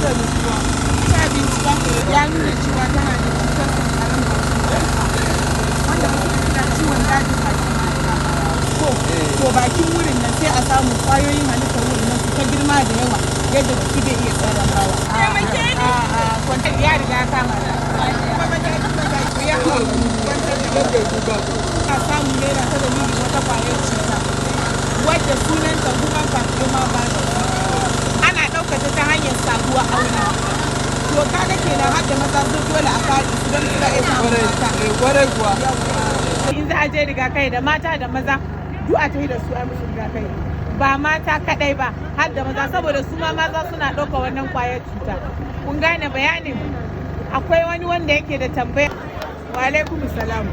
ta bincika ya nuna cewa tana da cutar sankaran wanda mutum da ciwon dajin bakin to bakin wurin nan sai a samu kwayoyin halittar wurin nan su ta girma da yawa yadda jiki bai iya sarrafawa. Kwantar ya riga ya kama da ya kwantar da yadda ya duba. A samu naira ta dalilin wata kwayar cuta wadda sunanta human papilloma virus. Ana ɗaukata ta hanyar saduwa aure. To kaga kenan har da maza su dole a kare su don su ga iya samun mata. Kwarai kuwa. In za a je rigakai da mata da maza duk a tafi da su ai musu rigakai. Ba mata kadai ba har da maza saboda su ma maza suna ɗauka wannan kwayar cuta. Kun gane bayanin? Akwai wani wanda yake da tambaya. Wa alaikum salam.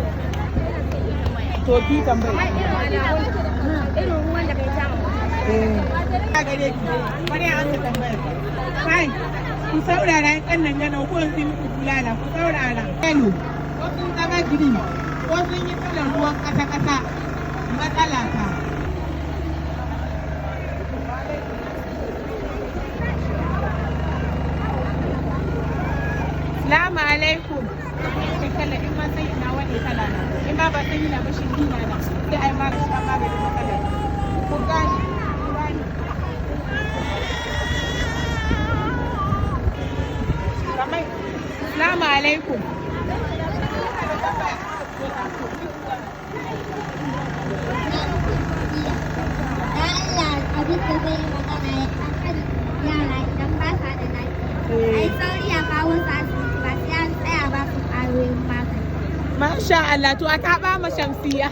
To bi tambaya. Irin ruwan da bai samu. Ka gare ki. Wani an ta tambaya. Kai. Ku saurara yan kannan gana ko sun muku kulala ku saurara. Hello. Ko sun zama green. Ko sun yi kalan ruwan kasa-kasa. Matsala ta. Salamu alaikum. Kala in ma sai ina wani kala na. In ma ba sai ina ba shi ina na. Sai ai ma ga magani kala. Ku gani. Kamai. Salamu alaikum. Abin da zai magana a kan yara idan ba sa da lafiya. Ai sauri a kawo su asibiti ba sai an tsaya ba su ƙwayoyin magani. Masha Allah to a taɓa ma Shamsiyya.